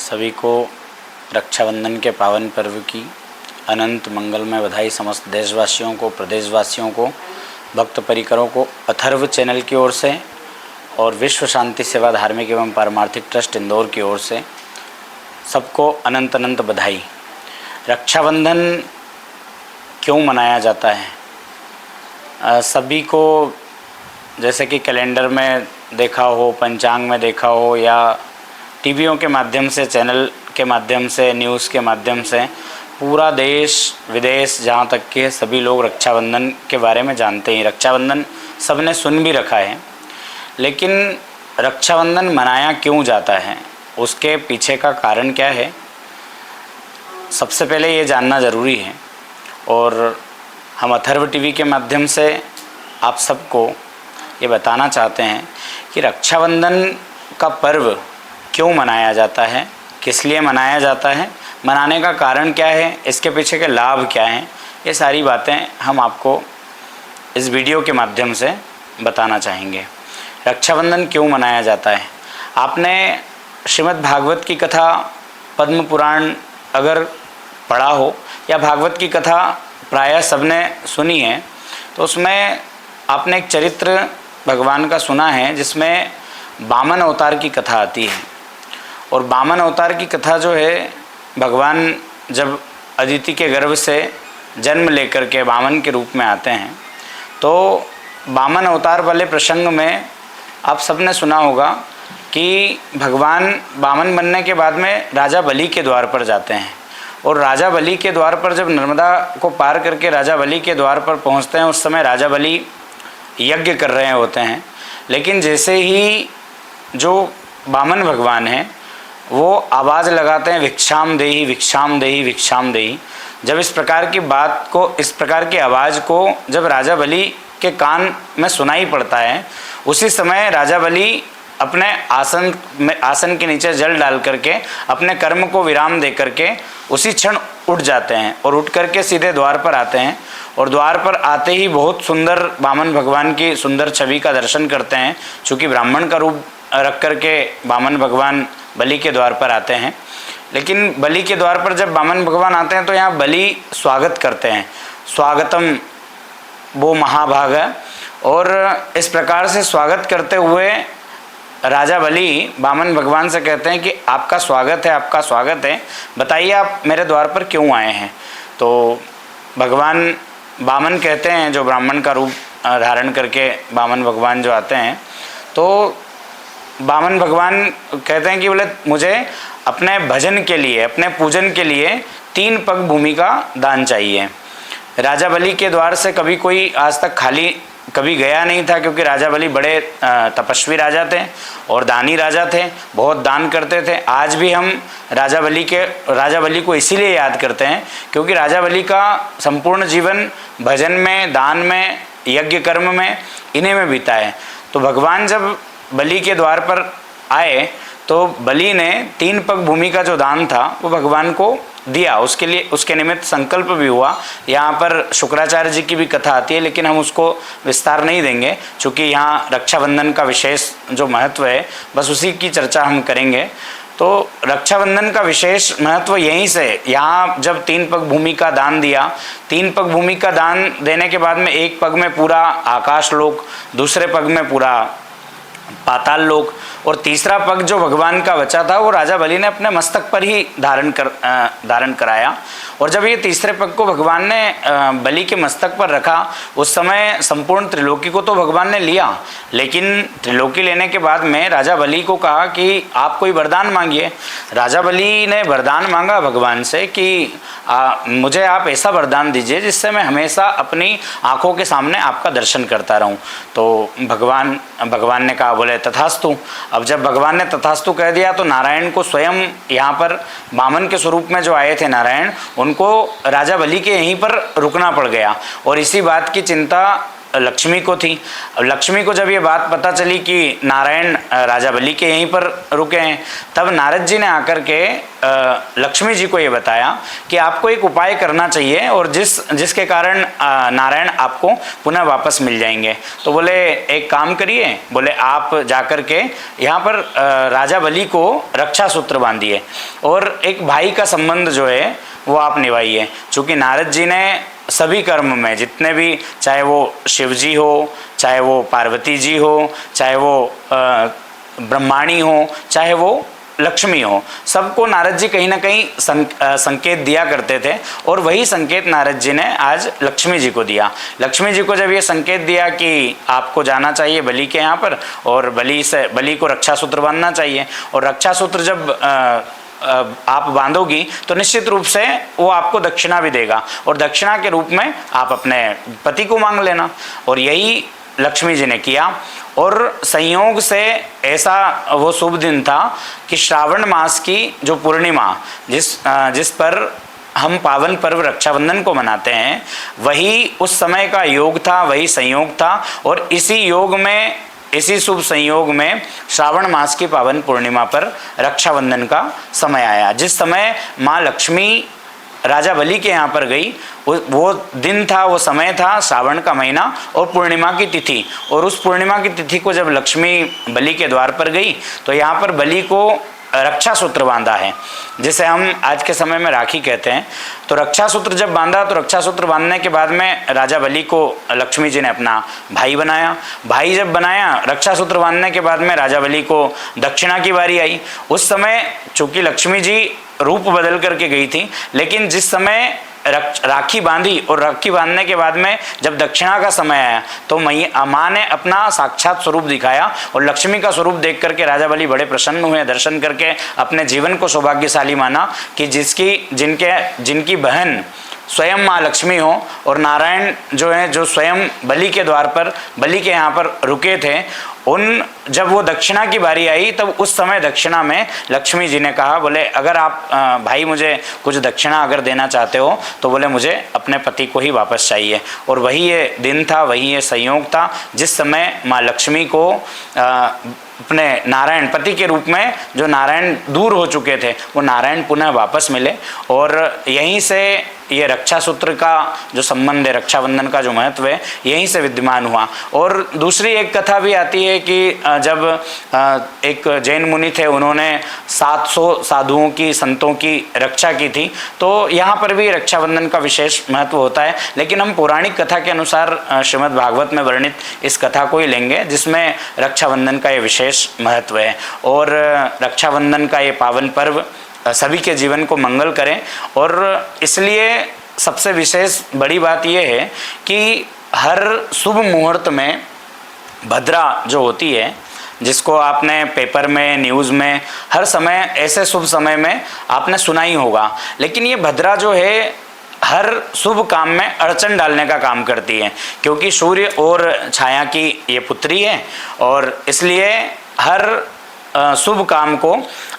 सभी को रक्षाबंधन के पावन पर्व की अनंत मंगलमय बधाई। समस्त देशवासियों को, प्रदेशवासियों को, भक्त परिकरों को अथर्व चैनल की ओर से और विश्व शांति सेवा धार्मिक एवं पारमार्थिक ट्रस्ट इंदौर की ओर से सबको अनंत अनंत बधाई। रक्षाबंधन क्यों मनाया जाता है? सभी को जैसे कि कैलेंडर में देखा हो, पंचांग में देखा हो, या टीवियों के माध्यम से, चैनल के माध्यम से, न्यूज़ के माध्यम से पूरा देश विदेश जहाँ तक के सभी लोग रक्षाबंधन के बारे में जानते हैं। रक्षाबंधन सबने सुन भी रखा है, लेकिन रक्षाबंधन मनाया क्यों जाता है, उसके पीछे का कारण क्या है, सबसे पहले ये जानना ज़रूरी है। और हम अथर्व टीवी के माध्यम से आप सबको ये बताना चाहते हैं कि रक्षाबंधन का पर्व क्यों मनाया जाता है, किस लिए मनाया जाता है, मनाने का कारण क्या है, इसके पीछे के लाभ क्या हैं, ये सारी बातें हम आपको इस वीडियो के माध्यम से बताना चाहेंगे। रक्षाबंधन क्यों मनाया जाता है? आपने श्रीमद् भागवत की कथा, पद्म पुराण अगर पढ़ा हो या भागवत की कथा प्रायः सबने सुनी है, तो उसमें आपने एक चरित्र भगवान का सुना है जिसमें वामन अवतार की कथा आती है। और वामन अवतार की कथा जो है, भगवान जब अदिति के गर्भ से जन्म लेकर के वामन के रूप में आते हैं, तो वामन अवतार वाले प्रसंग में आप सबने सुना होगा कि भगवान वामन बनने के बाद में राजा बलि के द्वार पर जाते हैं। और राजा बलि के द्वार पर जब नर्मदा को पार करके राजा बलि के द्वार पर पहुंचते हैं, उस समय राजा बलि यज्ञ कर रहे होते हैं। लेकिन जैसे ही जो वामन भगवान हैं वो आवाज़ लगाते हैं, भिक्षाम देहि, भिक्षाम देहि, भिक्षाम देहि। जब इस प्रकार की बात को, इस प्रकार की आवाज़ को जब राजा बलि के कान में सुनाई पड़ता है, उसी समय राजा बलि अपने आसन के नीचे जल डाल करके अपने कर्म को विराम दे करके उसी क्षण उठ जाते हैं और उठ करके सीधे द्वार पर आते हैं। और द्वार पर आते ही बहुत सुंदर वामन भगवान की सुंदर छवि का दर्शन करते हैं। चूँकि ब्राह्मण का रूप रख करके वामन भगवान बलि के द्वार पर आते हैं, लेकिन बलि के द्वार पर जब वामन भगवान आते हैं तो यहाँ बलि स्वागत करते हैं, स्वागतम वो महाभाग है। और इस प्रकार से स्वागत करते हुए राजा बलि वामन भगवान से कहते हैं कि आपका स्वागत है, आपका स्वागत है, बताइए आप मेरे द्वार पर क्यों आए हैं। तो भगवान वामन कहते हैं, जो ब्राह्मण का रूप धारण करके वामन भगवान जो आते हैं, तो वामन भगवान कहते हैं कि बोले मुझे अपने भजन के लिए, अपने पूजन के लिए 3 पग भूमि का दान चाहिए। राजा बलि के द्वार से कभी कोई आज तक खाली कभी गया नहीं था, क्योंकि राजा बलि बड़े तपस्वी राजा थे और दानी राजा थे, बहुत दान करते थे। आज भी हम राजा बलि को इसीलिए याद करते हैं क्योंकि राजा बलि का संपूर्ण जीवन भजन में, दान में, यज्ञ कर्म में, इन्हीं में बीता है। तो भगवान जब बलि के द्वार पर आए तो बलि ने 3 पग भूमि का जो दान था वो भगवान को दिया। उसके लिए, उसके निमित्त संकल्प भी हुआ। यहाँ पर शुक्राचार्य जी की भी कथा आती है, लेकिन हम उसको विस्तार नहीं देंगे, क्योंकि यहाँ रक्षाबंधन का विशेष जो महत्व है बस उसी की चर्चा हम करेंगे। तो रक्षाबंधन का विशेष महत्व यहीं से, यहाँ जब 3 पग भूमि का दान दिया, 3 पग भूमि का दान देने के बाद में एक पग में पूरा आकाश लोक, दूसरे पग में पूरा पाताल लोक, और तीसरा पग जो भगवान का बचा था वो राजा बलि ने अपने मस्तक पर ही धारण कराया। और जब ये तीसरे पग को भगवान ने बलि के मस्तक पर रखा, उस समय संपूर्ण त्रिलोकी को तो भगवान ने लिया, लेकिन त्रिलोकी लेने के बाद में राजा बलि को कहा कि आप कोई वरदान मांगिए। राजा बलि ने वरदान मांगा भगवान से कि मुझे आप ऐसा वरदान दीजिए जिससे मैं हमेशा अपनी आँखों के सामने आपका दर्शन करता रहूं। तो भगवान ने कहा, बोले तथास्तु। अब जब भगवान ने तथास्तु कह दिया तो नारायण को स्वयं यहाँ पर वामन के स्वरूप में जो आए थे नारायण, उनको राजा बलि के यहीं पर रुकना पड़ गया। और इसी बात की चिंता लक्ष्मी को थी। अब लक्ष्मी को जब ये बात पता चली कि नारायण राजा बलि के यहीं पर रुके हैं, तब नारद जी ने आकर के लक्ष्मी जी को ये बताया कि आपको एक उपाय करना चाहिए और जिसके कारण नारायण आपको पुनः वापस मिल जाएंगे। तो बोले एक काम करिए, बोले आप जाकर के यहाँ पर राजा बलि को रक्षा सूत्र बांधिए और एक भाई का संबंध जो है वो आप निभाइए। चूँकि नारद जी ने सभी कर्म में जितने भी, चाहे वो शिव जी हो, चाहे वो पार्वती जी हो, चाहे वो ब्रह्माणी हो, चाहे वो लक्ष्मी हो, सबको नारद जी कहीं ना कहीं संकेत दिया करते थे और वही संकेत नारद जी ने आज लक्ष्मी जी को दिया। लक्ष्मी जी को जब ये संकेत दिया कि आपको जाना चाहिए बलि के यहाँ पर और बलि को रक्षा सूत्र बांधना चाहिए, और रक्षा सूत्र जब आप बांधोगी तो निश्चित रूप से वो आपको दक्षिणा भी देगा और दक्षिणा के रूप में आप अपने पति को मांग लेना। और यही लक्ष्मी जी ने किया और संयोग से ऐसा वो शुभ दिन था कि श्रावण मास की जो पूर्णिमा जिस पर हम पावन पर्व रक्षाबंधन को मनाते हैं, वही उस समय का योग था, वही संयोग था। और इसी शुभ संयोग में श्रावण मास की पावन पूर्णिमा पर रक्षाबंधन का समय आया, जिस समय माँ लक्ष्मी राजा बलि के यहाँ पर गई। वो दिन था, वो समय था, श्रावण का महीना और पूर्णिमा की तिथि। और उस पूर्णिमा की तिथि को जब लक्ष्मी बलि के द्वार पर गई तो यहाँ पर बलि को रक्षा सूत्र बांधा है, जिसे हम आज के समय में राखी कहते हैं। तो रक्षा सूत्र जब बांधा, तो रक्षा सूत्र बांधने के बाद में राजा बलि को लक्ष्मी जी ने अपना भाई बनाया। भाई जब बनाया, रक्षा सूत्र बांधने के बाद में राजा बलि को दक्षिणा की बारी आई। उस समय चूंकि लक्ष्मी जी रूप बदल करके गई थी, लेकिन जिस समय राखी बांधी और राखी बांधने के बाद में जब दक्षिणा का समय आया तो माँ ने अपना साक्षात स्वरूप दिखाया और लक्ष्मी का स्वरूप देख करके राजा बलि बड़े प्रसन्न हुए। दर्शन करके अपने जीवन को सौभाग्यशाली माना कि जिनकी बहन स्वयं माँ लक्ष्मी हो और नारायण जो स्वयं बलि के द्वार पर, बलि के यहाँ पर रुके थे, जब वो दक्षिणा की बारी आई तब उस समय दक्षिणा में लक्ष्मी जी ने कहा, बोले अगर आप भाई मुझे कुछ दक्षिणा अगर देना चाहते हो तो बोले मुझे अपने पति को ही वापस चाहिए। और वही ये दिन था, वही ये संयोग था जिस समय माँ लक्ष्मी को अपने नारायण पति के रूप में, जो नारायण दूर हो चुके थे, वो नारायण पुनः वापस मिले। और यहीं से ये रक्षा सूत्र का जो संबंध है, रक्षाबंधन का जो महत्व है, यहीं से विद्यमान हुआ। और दूसरी एक कथा भी आती है कि जब एक जैन मुनि थे, उन्होंने 700 साधुओं की, संतों की रक्षा की थी। तो यहाँ पर भी रक्षाबंधन का विशेष महत्व होता है, लेकिन हम पौराणिक कथा के अनुसार श्रीमद् भागवत में वर्णित इस कथा को ही लेंगे जिसमें रक्षाबंधन का ये विशेष महत्व है। और रक्षाबंधन का ये पावन पर्व सभी के जीवन को मंगल करें। और इसलिए सबसे विशेष बड़ी बात यह है कि हर शुभ मुहूर्त में भद्रा जो होती है, जिसको आपने पेपर में, न्यूज़ में, हर समय ऐसे शुभ समय में आपने सुना ही होगा, लेकिन ये भद्रा जो है हर शुभ काम में अड़चन डालने का काम करती है, क्योंकि सूर्य और छाया की ये पुत्री है और इसलिए हर शुभ काम को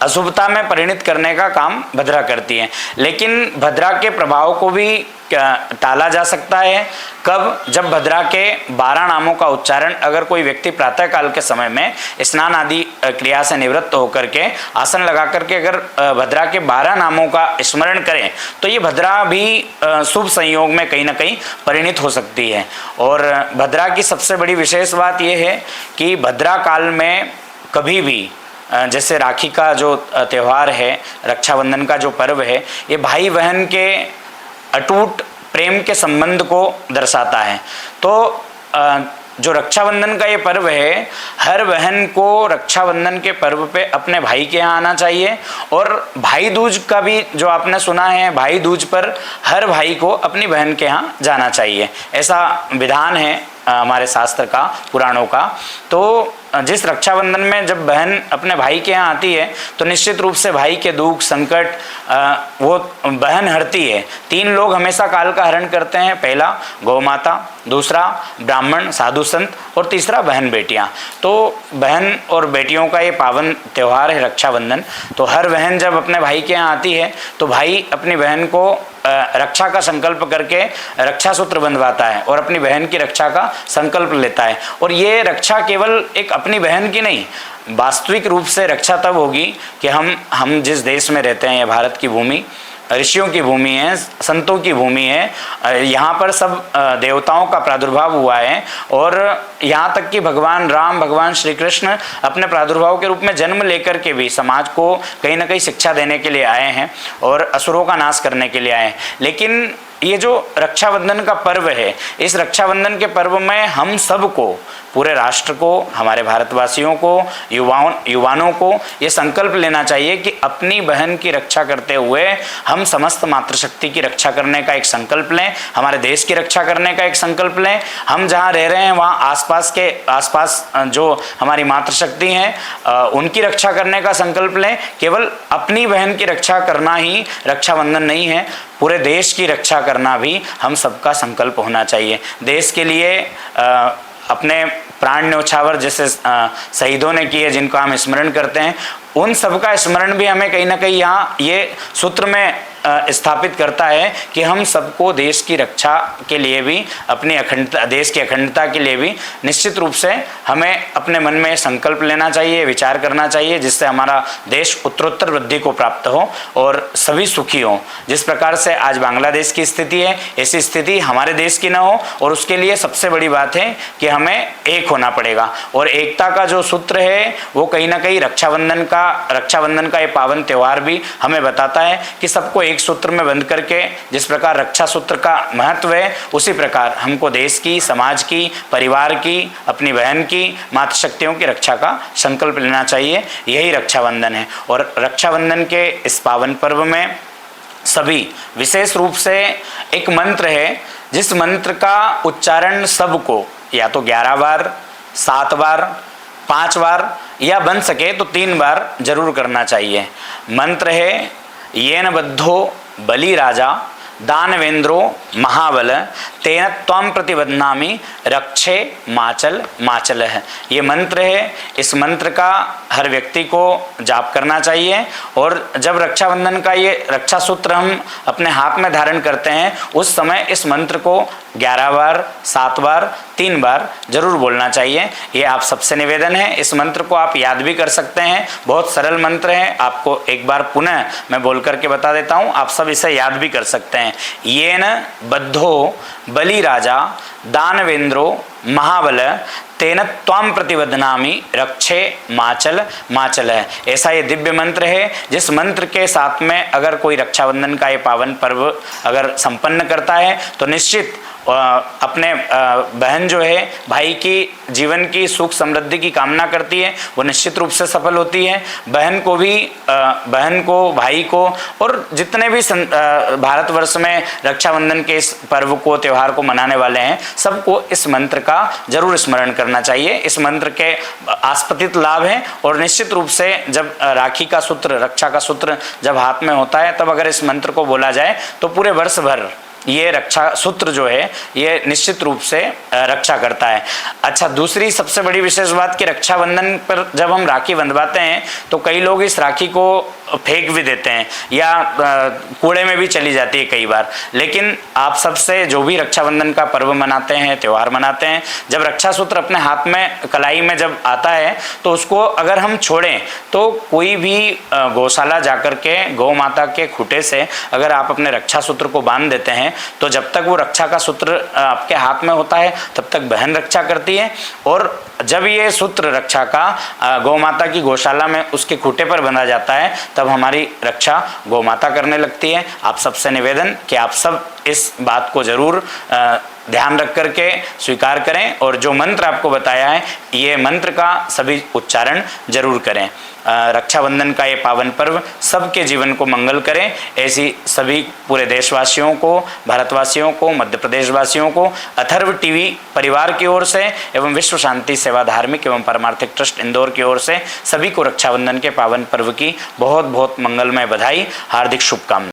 अशुभता में परिणित करने का काम भद्रा करती है। लेकिन भद्रा के प्रभाव को भी टाला जा सकता है कब? जब भद्रा के 12 नामों का उच्चारण अगर कोई व्यक्ति प्रातः काल के समय में स्नान आदि क्रिया से निवृत्त होकर के आसन लगा करके अगर भद्रा के 12 नामों का स्मरण करें तो ये भद्रा भी शुभ संयोग में कहीं ना कहीं परिणित हो सकती है। और भद्रा की सबसे बड़ी विशेष बात यह है कि भद्रा काल में कभी भी, जैसे राखी का जो त्यौहार है, रक्षाबंधन का जो पर्व है, ये भाई बहन के अटूट प्रेम के संबंध को दर्शाता है। तो जो रक्षाबंधन का ये पर्व है, हर बहन को रक्षाबंधन के पर्व पे अपने भाई के यहाँ आना चाहिए। और भाई दूज का भी जो आपने सुना है, भाई दूज पर हर भाई को अपनी बहन के यहाँ जाना चाहिए, ऐसा विधान है हमारे शास्त्र का, पुराणों का। तो जिस रक्षाबंधन में जब बहन अपने भाई के यहाँ आती है तो निश्चित रूप से भाई के दुख संकट वो बहन हरती है। 3 लोग हमेशा काल का हरण करते हैं, पहला गौ माता, दूसरा ब्राह्मण साधु संत और तीसरा बहन बेटियाँ। तो बहन और बेटियों का ये पावन त्यौहार है रक्षाबंधन। तो हर बहन जब अपने भाई के यहाँ आती है तो भाई अपनी बहन को रक्षा का संकल्प करके रक्षा सूत्र बंधवाता है और अपनी बहन की रक्षा का संकल्प लेता है। और ये रक्षा केवल एक अपनी बहन की नहीं, वास्तविक रूप से रक्षा तब होगी कि हम जिस देश में रहते हैं, यह भारत की भूमि ऋषियों की भूमि है, संतों की भूमि है। यहाँ पर सब देवताओं का प्रादुर्भाव हुआ है और यहाँ तक कि भगवान राम, भगवान श्री कृष्ण अपने प्रादुर्भाव के रूप में जन्म लेकर के भी समाज को कहीं ना कहीं शिक्षा देने के लिए आए हैं और असुरों का नाश करने के लिए आए हैं। लेकिन ये जो रक्षाबंधन का पर्व है, इस रक्षाबंधन के पर्व में हम सबको, पूरे राष्ट्र को, हमारे भारतवासियों को, युवाओं को ये संकल्प लेना चाहिए कि अपनी बहन की रक्षा करते हुए हम समस्त मातृशक्ति की रक्षा करने का एक संकल्प लें, हमारे देश की रक्षा करने का एक संकल्प लें। हम जहाँ रह रहे हैं वहाँ आसपास जो हमारी मातृशक्ति हैं उनकी रक्षा करने का संकल्प लें। केवल अपनी बहन की रक्षा करना ही रक्षाबंधन नहीं है, पूरे देश की रक्षा करना भी हम सबका संकल्प होना चाहिए। देश के लिए अपने प्राण न्यौछावर जैसे शहीदों ने किए, जिनको हम स्मरण करते हैं, उन सबका स्मरण भी हमें कहीं ना कहीं यहाँ ये सूत्र में स्थापित करता है कि हम सबको देश की रक्षा के लिए भी, अपनी अखंडता, देश की अखंडता के लिए भी निश्चित रूप से हमें अपने मन में संकल्प लेना चाहिए, विचार करना चाहिए, जिससे हमारा देश उत्तरोत्तर वृद्धि को प्राप्त हो और सभी सुखी हों। जिस प्रकार से आज बांग्लादेश की स्थिति है, ऐसी स्थिति हमारे देश की न हो। और उसके लिए सबसे बड़ी बात है कि हमें एक होना पड़ेगा। और एकता का जो सूत्र है वो कहीं ना कहीं रक्षाबंधन का ये पावन त्यौहार भी हमें बताता है कि सबको एक सूत्र में बंध करके, जिस प्रकार रक्षा सूत्र का महत्व है, उसी प्रकार हमको देश की, समाज की, परिवार की, अपनी बहन की, मातृशक्तियों की रक्षा का संकल्प लेना चाहिए। यही रक्षाबंधन है। और रक्षाबंधन के इस पावन पर्व में सभी, विशेष रूप से एक मंत्र है जिस मंत्र का उच्चारण सबको या तो 11 बार, 7 बार, 5 बार या बन सके तो 3 बार जरूर करना चाहिए। मंत्र है येन बद्धो बलि राजा दानवेंद्रो महाबल तेन त्वं प्रतिबध्नामि रक्षे माचल माचल है। ये मंत्र है। इस मंत्र का हर व्यक्ति को जाप करना चाहिए। और जब रक्षाबंधन का ये रक्षा सूत्र हम अपने हाथ में धारण करते हैं, उस समय इस मंत्र को 11 बार, 7 बार, 3 बार जरूर बोलना चाहिए। ये आप सबसे निवेदन है। इस मंत्र को आप याद भी कर सकते हैं, बहुत सरल मंत्र है। आपको एक बार पुनः मैं बोल करके बता देता हूँ, आप सब इसे याद भी कर सकते हैं। येन बद्धो बलि राजा दानवेंद्रो महाबल तेन त्वं प्रतिबध्नामि रक्षे माचल माचल है। ऐसा ये दिव्य मंत्र है, जिस मंत्र के साथ में अगर कोई रक्षाबंधन का ये पावन पर्व अगर संपन्न करता है तो निश्चित अपने बहन जो है भाई की जीवन की सुख समृद्धि की कामना करती है, वो निश्चित रूप से सफल होती है। बहन को, भाई को और जितने भी भारतवर्ष में रक्षाबंधन के इस पर्व को, त्यौहार को मनाने वाले हैं, सबको इस मंत्र का जरूर स्मरण करना चाहिए। इस मंत्र के आस्पतित लाभ हैं और निश्चित रूप से जब राखी का सूत्र, रक्षा का सूत्र जब हाथ में होता है, तब अगर इस मंत्र को बोला जाए तो पूरे वर्ष भर ये रक्षा सूत्र जो है ये निश्चित रूप से रक्षा करता है। अच्छा, दूसरी सबसे बड़ी विशेष बात कि रक्षाबंधन पर जब हम राखी बंधवाते हैं तो कई लोग इस राखी को फेंक भी देते हैं या कूड़े में भी चली जाती है कई बार। लेकिन आप सबसे, जो भी रक्षाबंधन का पर्व मनाते हैं, त्यौहार मनाते हैं, जब रक्षा सूत्र अपने हाथ में, कलाई में जब आता है तो उसको अगर हम छोड़ें तो कोई भी गौशाला जाकर के गौ माता के खूंटे से अगर आप अपने रक्षा सूत्र को बांध देते हैं तो जब तक वो रक्षा का सूत्र आपके हाथ में होता है तब तक बहन रक्षा करती है। और जब ये सूत्र रक्षा का गौ माता की गौशाला में उसके खूंटे पर बंधा जाता है तब हमारी रक्षा गौ माता करने लगती है। आप सबसे निवेदन कि आप सब इस बात को जरूर ध्यान रख करके स्वीकार करें और जो मंत्र आपको बताया है ये मंत्र का सभी उच्चारण जरूर करें। रक्षाबंधन का ये पावन पर्व सबके जीवन को मंगल करें, ऐसी सभी पूरे देशवासियों को, भारतवासियों को, मध्य प्रदेश वासियों को अथर्व टीवी परिवार की ओर से एवं विश्व शांति सेवा धार्मिक एवं परमार्थिक ट्रस्ट इंदौर की ओर से सभी को रक्षाबंधन के पावन पर्व की बहुत बहुत मंगलमय बधाई, हार्दिक शुभकामनाएं।